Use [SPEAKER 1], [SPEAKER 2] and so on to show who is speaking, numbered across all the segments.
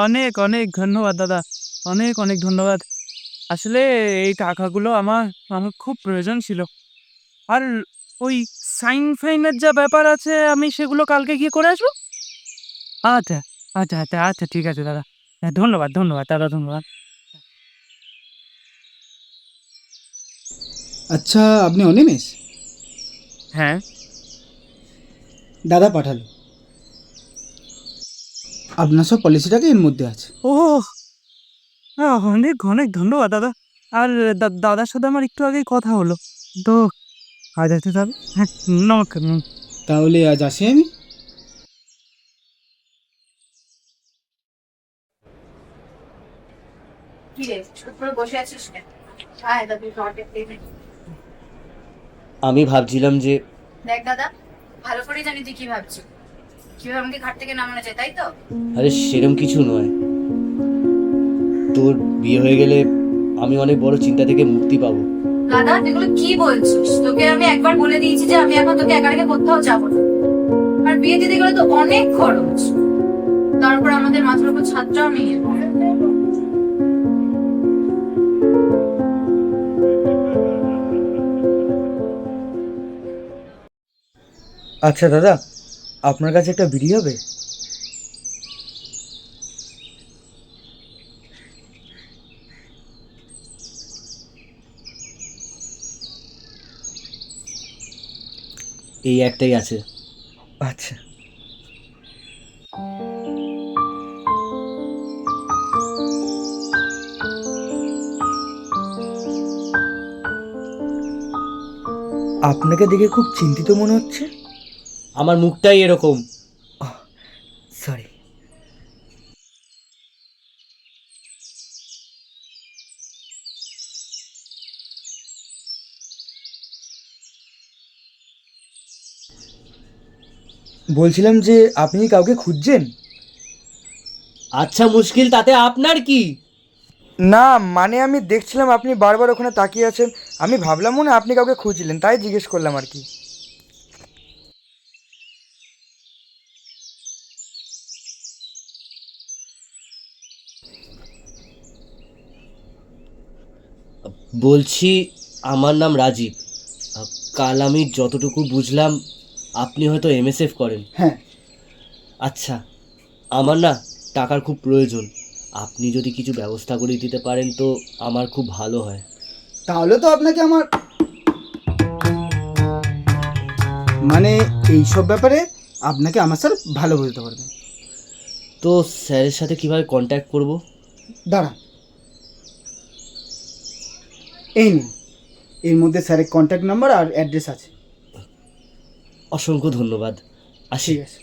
[SPEAKER 1] অনেক, অনেক ধন্যবাদ দাদা। অনেক, অনেক ধন্যবাদ। আসলে এই টাকাগুলো আমার আমার খুব প্রয়োজন ছিল। আর ওই সাইন-ফাইনের যা ব্যাপার আছে আমি সেগুলো কালকে গিয়ে করে আসবো? আচ্ছা, আচ্ছা ঠিক আছে দাদা। হ্যাঁ, ধন্যবাদ, ধন্যবাদ দাদা, ধন্যবাদ।
[SPEAKER 2] আচ্ছা, আপনি অনিমেষ?
[SPEAKER 1] হ্যাঁ।
[SPEAKER 2] দাদা পাঠালো। আপনার সব পলিসিটাকে এর মধ্যে আছে।
[SPEAKER 1] ওহ! অনেক, অনেক ধন্যবাদ দাদা। আর দাদার সাথে আমার একটু আগেই কথা হলো। তো আজ আসতে তাহলে? হ্যাঁ, নমস্কার।
[SPEAKER 2] তাহলে আজ আসি আমি।
[SPEAKER 3] কি রে, চুপ করে বসে আছিস কেন? আয় দাদু, খাওয়াটা খেয়ে নে।
[SPEAKER 4] আমি ভাবছিলাম যে
[SPEAKER 3] দেখ দাদা, ভালো করে জানি তুই কি ভাবছিস। কিভাবে আমাকে ঘাট থেকে নামানো যায়, তাই তো?
[SPEAKER 4] আরে সেরম কিছু নয়, তোর বিয়ে হয়ে গেলে আমি অনেক বড় চিন্তা থেকে মুক্তি পাবো।
[SPEAKER 3] দাদা, এগুলো কি বলছিস? তোকে আমি একবার বলে দিয়েছি যে আমি এখন তোকে একা রেখে কোথাও যাবো না। আর বিয়ে দিতে গেলে তো অনেক খরচ, তারপর আমাদের মাথার উপর ছাদটাও নেই।
[SPEAKER 5] আচ্ছা দাদা, আপনার কাছে একটা বিড়ি হবে?
[SPEAKER 4] এই একটাই আছে।
[SPEAKER 5] আচ্ছা। আপনাকে দেখে খুব চিন্তিত মনে হচ্ছে।
[SPEAKER 4] আমার মুখটাই এরকম।
[SPEAKER 5] সরি। বলছিলাম যে আপনি কি কাউকে খুঁজছেন?
[SPEAKER 4] আচ্ছা মুশকিল, তাতে আপনার কি?
[SPEAKER 5] না, মানে আমি দেখছিলাম আপনি বারবার ওখানে তাকিয়ে আছেন। আমি ভাবলাম মনে হয় আপনি কাউকে খুঁজছিলেন, তাই জিজ্ঞেস করলাম আর কি।
[SPEAKER 4] বলছি, আমার নাম রাজীব। কাল আমি যতটুকু বুঝলাম আপনি হয়তো এমএসএফ করেন।
[SPEAKER 2] হ্যাঁ।
[SPEAKER 4] আচ্ছা, আমার না টাকার খুব প্রয়োজন। আপনি যদি কিছু ব্যবস্থা করে দিতে পারেন তো আমার খুব ভালো হয়।
[SPEAKER 2] তাহলে তো আপনাকে আমার মানে এইসব ব্যাপারে আপনাকে আমার স্যার ভালো বলতে পারবেন।
[SPEAKER 4] তো স্যারের সাথে কিভাবে কন্ট্যাক্ট করব?
[SPEAKER 2] দাঁড়ান, এই নিন, এর মধ্যে স্যারের কন্ট্যাক্ট নাম্বার আর অ্যাড্রেস আছে।
[SPEAKER 4] অসংখ্য ধন্যবাদ। আসি।
[SPEAKER 2] ঠিক আছে।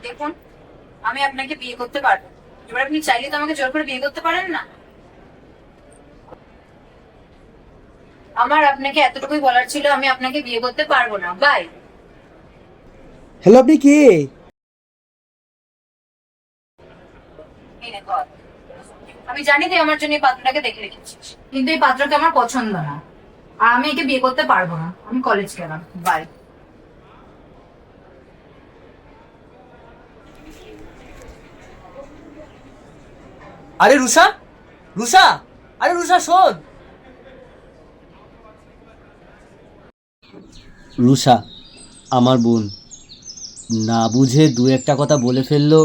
[SPEAKER 3] দেখুন, আমি আপনাকে বিয়ে করতে পারবো। এবার আপনি চাইলে তো আমাকে জোর করে বিয়ে করতে পারেন না। আমার আপনাকে এতটুকুই বলার ছিল, আমি আপনাকে বিয়ে করতে পারবো না। বাই।
[SPEAKER 2] হ্যালো, আপনি কে?
[SPEAKER 3] এই নে কল। আমি জানি তুই আমার জন্য এই পাত্রটাকে দেখে রেখেছিস, কিন্তু এই পাত্রকে আমার পছন্দ না। আর আমি একে বিয়ে করতে পারবো না। আমি কলেজ গেলাম। বাই।
[SPEAKER 4] আরে রুষা, রুষা, আরে রুষা শোন। রুষা আমার বোন, না বুঝে দু একটা কথা বলে ফেললো।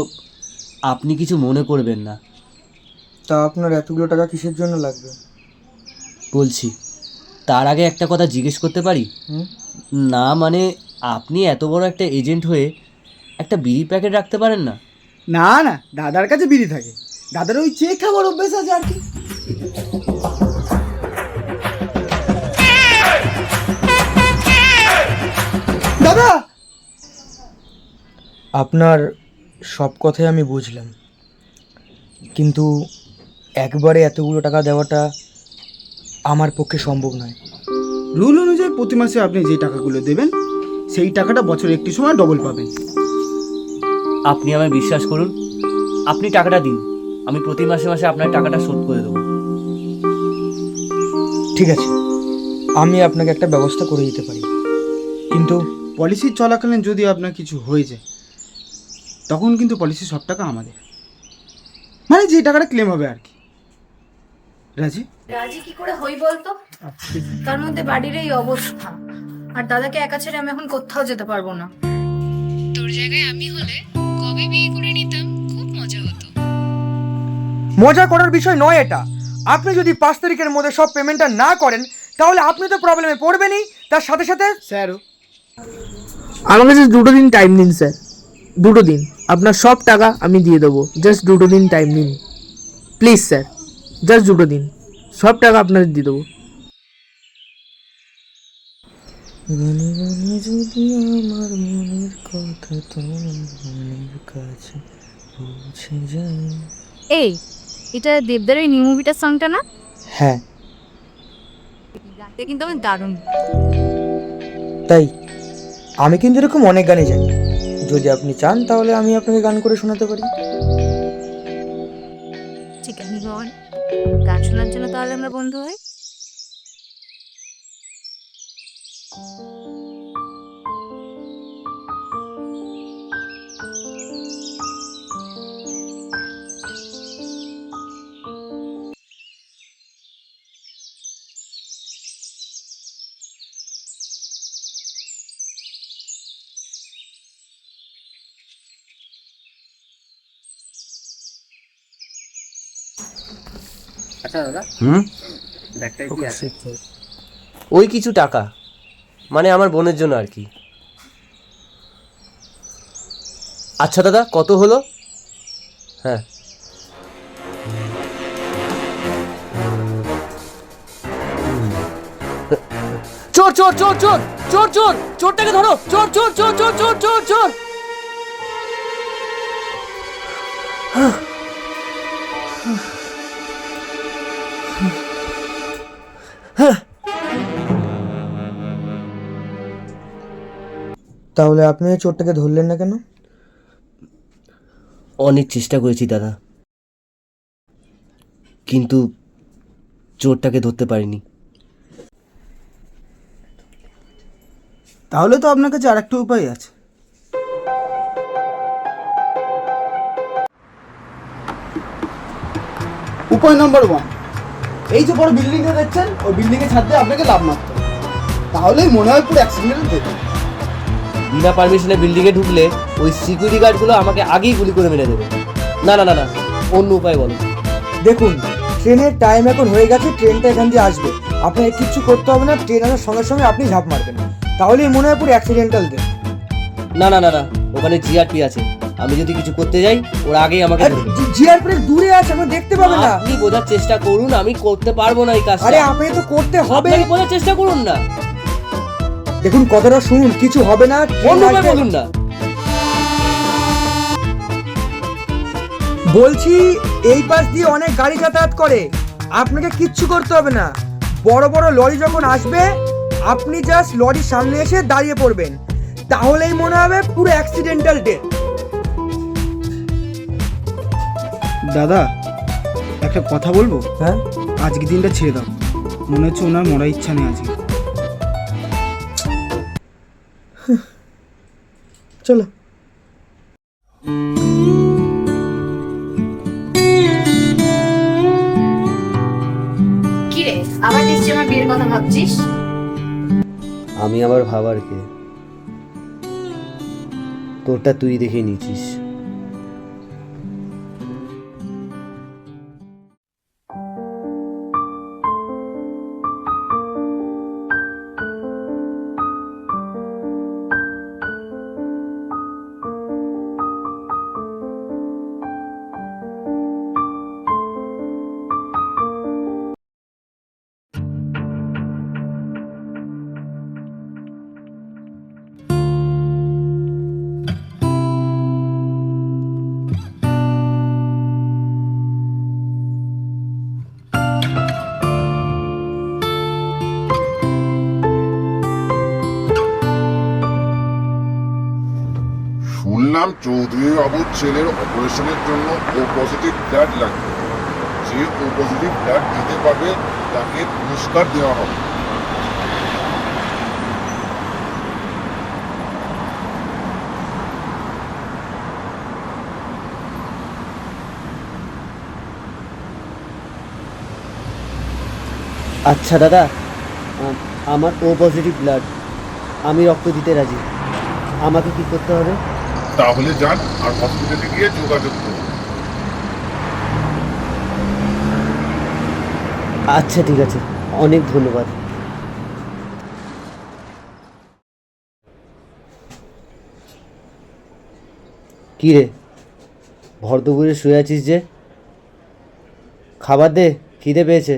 [SPEAKER 4] আপনি কিছু মনে করবেন না।
[SPEAKER 5] তা আপনার এতগুলো টাকা কিসের জন্য লাগবে?
[SPEAKER 4] বলছি, তার আগে একটা কথা জিজ্ঞেস করতে পারি?
[SPEAKER 5] হুম?
[SPEAKER 4] না মানে, আপনি এত বড় একটা এজেন্ট হয়ে একটা বিড়ি প্যাকেট রাখতে পারেন না?
[SPEAKER 2] না না, দাদার কাছে বিড়ি থাকে। দাদার ওই চেক খাবার অভ্যেস আছে আর কি। দাদা,
[SPEAKER 5] আপনার সব কথাই আমি বুঝলাম। কিন্তু একবারে এতগুলো টাকা দেওয়াটা আমার পক্ষে সম্ভব নয়।
[SPEAKER 2] রুল অনুযায়ী প্রতি মাসে আপনি যে টাকাগুলো দেবেন সেই টাকাটা বছরে একটি সময় ডবল পাবেন।
[SPEAKER 4] আপনি আমায় বিশ্বাস করুন, আপনি টাকাটা দিন, আমি প্রতি মাসে মাসে আপনার টাকাটা শোধ করে দেবো।
[SPEAKER 5] ঠিক আছে, আমি আপনাকে একটা ব্যবস্থা করে দিতে পারি, কিন্তু
[SPEAKER 2] পলিসি চলাকালীন যদি আপনার কিছু হয়ে যায় তখন কিন্তু পলিসির সব টাকা আমাদের, মানে যে টাকাটা ক্লেম হবে আর কি। রাজি?
[SPEAKER 3] রাজি কি করে হই বলতো? তার মধ্যে বাড়ির এই অবস্থা, আর দাদাকে একা ছেড়ে আমি এখন কোথাও যেতে পারবো না।
[SPEAKER 6] তোর জায়গায় আমি হলে কবে বিয়ে করে নিতাম, খুব মজা হতো।
[SPEAKER 5] মজা করার বিষয় নয় এটা। আপনি যদি 5 তারিখের মধ্যে সব পেমেন্টটা না করেন তাহলে আপনি তো প্রবলেমে পড়বেনই, তার সাথে সাথে
[SPEAKER 2] স্যারও
[SPEAKER 7] আমাকে জাস্ট 2টো দিন টাইম দিন স্যার, 2টো দিন, আপনার সব টাকা আমি দিয়ে দেবো। জাস্ট 2টো দিন টাইম দিন প্লিজ স্যার, জাস্ট 2টো দিন, সব টাকা আপনাদের দিয়ে দেবো।
[SPEAKER 5] গানে গানে যদি আমার মনের কথা তোমার মনের কাছে পৌঁছে যায়।
[SPEAKER 3] এই, এটা দেবদারের নিউ মুভিটার সংটা না?
[SPEAKER 5] হ্যাঁ
[SPEAKER 3] গানটা কিন্তু আমি দারুণ।
[SPEAKER 5] তাই আমি কিন্তু এরকম অনেক গানে জানি, যদি আপনি চান তাহলে আমি আপনাকে গান করে শোনাতে পারি।
[SPEAKER 3] ঠিক আছে বল, গান শোনার জন্য তাহলে আমরা বন্ধু হই।
[SPEAKER 4] ওই কিছু টাকা, মানে আমার বোনের জন্য আর কি। আচ্ছা দাদা, কত হলো? হ্যাঁ, চোর চোর চোর চোর চোর চোর, চোরটাকে ধরো, চোর চোর চোর চোর চোর চোর চোর।
[SPEAKER 5] তাহলে আপনি এই চোরটাকে ধরলেন না কেন?
[SPEAKER 4] অনেক চেষ্টা করেছি দাদা, কিন্তু চোরটাকে ধরতে পারিনি।
[SPEAKER 2] তাহলে তো আপনার কাছে আরেকটা উপায় আছে। উপায় নাম্বার 1, এই যে বড় বিল্ডিংটা দেখছেন ওই বিল্ডিংয়ে ছাদ দিয়ে আপনাকে লাফ মারতে হবে, তাহলেই মনে হয় পুরো অ্যাক্সিডেন্ট দেবে।
[SPEAKER 4] বিনা পারমিশনে বিল্ডিংয়ে ঢুকলে ওই সিকিউরিটি গার্ডগুলো আমাকে আগেই গুলি করে মেরে দেবে। না না না না, অন্য উপায় বলো।
[SPEAKER 5] দেখুন, ট্রেনের টাইম এখন হয়ে গেছে, ট্রেনটা এখান দিয়ে আসবে, আপনাকে কিচ্ছু করতে হবে না, ট্রেন আসার সঙ্গে সঙ্গে আপনি ঝাঁপ মারবেন, তাহলেই মনে হয় পুরো অ্যাক্সিডেন্টাল দেন।
[SPEAKER 4] না না না না, ওখানে জিআরপি আছে, আমি যদি কিছু করতে যাই ওরা আগেই আমাকে ধরবে।
[SPEAKER 5] জিআরপি দূরে আছে, আপনি দেখতে পাবেন না।
[SPEAKER 4] আপনি বোঝার চেষ্টা করুন, আমি করতে পারবো না এই কাজটা।
[SPEAKER 5] আরে আপনি তো করতে হবে,
[SPEAKER 4] আপনি বোঝার চেষ্টা করুন না।
[SPEAKER 5] দেখুন কথাটা শুনুন, কিছু হবে না, ট্রেন
[SPEAKER 4] অন্য উপায়
[SPEAKER 5] আসবে।
[SPEAKER 4] বলুন না।
[SPEAKER 5] বলছি এই পাশ দিয়ে অনেক গাড়ি যাতায়াত করে, আপনাকে কিচ্ছু করতে হবে না। বড় বড় লরি যখন আসবে আপনি জাস্ট লরির সামনে এসে দাঁড়িয়ে পড়বেন, তাহলেই মনে হবে পুরো অ্যাক্সিডেন্টাল ডেথ।
[SPEAKER 2] দাদা একটা কথা বলবো?
[SPEAKER 5] হ্যাঁ
[SPEAKER 2] আজকে দিনটা ছেড়ে দাও, মনে হচ্ছে ওনার মরার ইচ্ছা নেই আজকে।
[SPEAKER 5] চলো।
[SPEAKER 3] কি রে, আবার নিশ্চয়ই আমার বিয়ের কথা ভাবছিস?
[SPEAKER 4] আমি আবার ভাবার কে? তোরটা তুই দেখে নিয়েছিস।
[SPEAKER 8] শুনলাম চৌধুরী বাবুর ছেলের অপারেশনের জন্য ও পজিটিভ ব্লাড লাগবে। যে ও পজিটিভ ব্লাড দিতে পারবে তাকে পুরস্কার দেওয়া হবে।
[SPEAKER 4] আচ্ছা দাদা, আমার ও পজিটিভ ব্লাড, আমি রক্ত দিতে রাজি। আমাকে কি করতে হবে?
[SPEAKER 8] তাহলে যান আর হসপিটালে গিয়ে যোগাযোগ করুন।
[SPEAKER 4] আচ্ছা ঠিক আছে, অনেক ধন্যবাদ। কি রে, ভর দুপুরে শুয়ে আছিস যে? খাবার দে, খিদে পেয়েছে।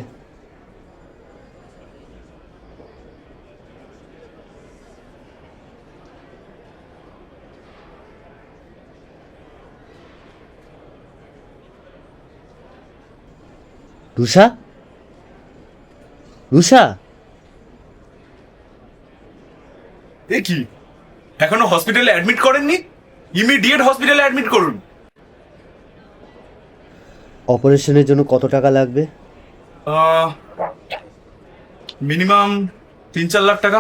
[SPEAKER 4] রুষা, রুষা,
[SPEAKER 9] এ কি, এখনো হসপিটালে অ্যাডমিট করেননি? ইমিডিয়েট হসপিটালে অ্যাডমিট করুন।
[SPEAKER 4] অপারেশনের জন্য কত টাকা লাগবে?
[SPEAKER 9] মিনিমাম 3-4 লাখ টাকা।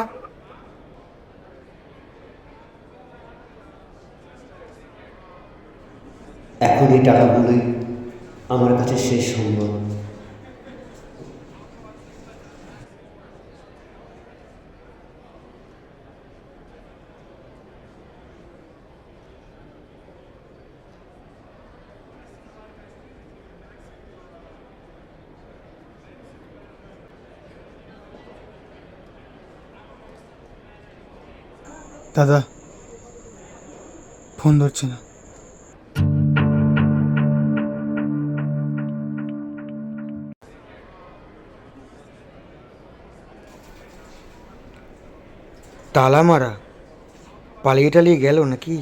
[SPEAKER 4] এখন এই টাকাগুলোই আমার কাছে শেষ সম্ভব।
[SPEAKER 2] দাদা ফোন ধরছে না।
[SPEAKER 5] তালা মারা, পালিয়ে টালিয়ে গেল নাকি?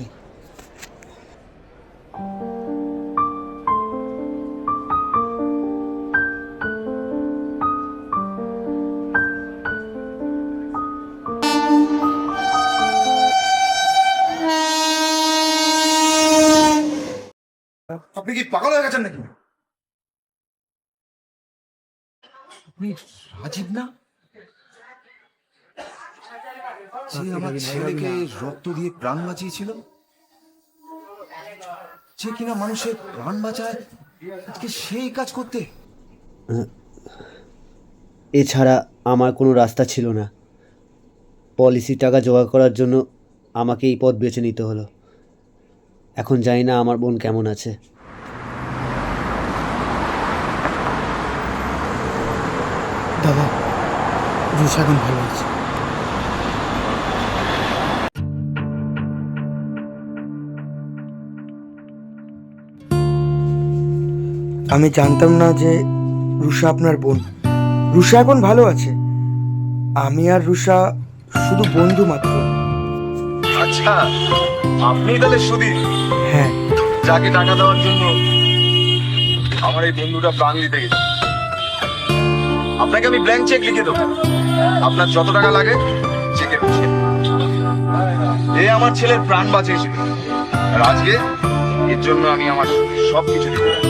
[SPEAKER 9] আপনি কি পাগল হয়ে গেছেন নাকি? আপনি রাজীব না?
[SPEAKER 10] যে আমার ছেলেকে রক্ত দিয়ে প্রাণ বাঁচিয়েছিল, যে কিনা মানুষের প্রাণ বাঁচায়, আজকে সেই কাজ করতে।
[SPEAKER 4] এছাড়া আমার কোনো রাস্তা ছিল না। পলিসি টাকা জোগাড় করার জন্য আমাকে এই পথ বেছে নিতে হলো। এখন জানি না আমার বোন কেমন আছে।
[SPEAKER 2] দাদা রুষা এখন ভালো আছে।
[SPEAKER 5] আমি জানতাম না যে রুষা আপনার বোন। রুষা এখন ভালো আছে। আমি আর রুষা শুধু বন্ধু মাত্র।
[SPEAKER 9] আচ্ছা, আপনি তাহলে সুদীপ,
[SPEAKER 5] হ্যাঁ,
[SPEAKER 9] যাকে টাকা দেওয়ার জন্য আমার এই বন্ধুটা প্রাণ দিতে গেছে। আপনাকে আমি ব্ল্যাঙ্ক চেক লিখে দেবো, আপনার যত টাকা লাগে চেকের পিছিয়ে। এ আমার ছেলের প্রাণ বাঁচিয়েছিল, আর আজকে এর জন্য আমি আমার সব কিছু দিতে পারি।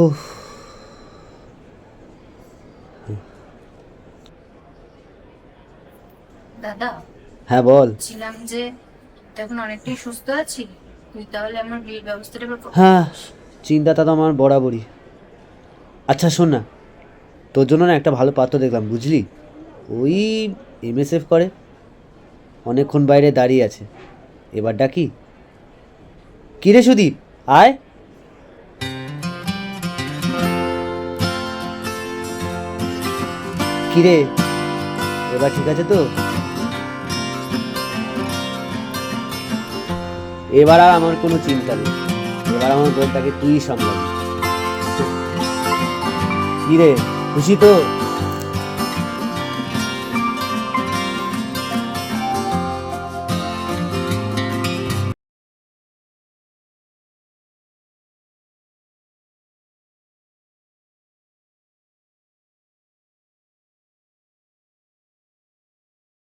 [SPEAKER 4] উফ,
[SPEAKER 3] দাদা
[SPEAKER 4] হ্যাঁ বল।
[SPEAKER 3] বলছিলাম যে তুই এখন অনেকটাই সুস্থ আছি, তুই তাহলে আমার বিয়ের ব্যবস্থাটা এবার করতে
[SPEAKER 4] হ্যাঁ,
[SPEAKER 3] পারিস।
[SPEAKER 4] চিন্তাটা তো আমার বরাবরই। আচ্ছা শোন না, তোর জন্য না একটা ভালো পাত্র দেখলাম, বুঝলি? ওই MSF করে, অনেকক্ষণ বাইরে দাঁড়িয়ে আছে। এবার ডাকি? কিরে সুদীপ, আয়। কিরে, এবার ঠিক আছে তো? এবার আর আমার কোনো চিন্তা নেই। এবার আমার বোনটাকে তুই সামলাবি। কিরে, খুশি তো?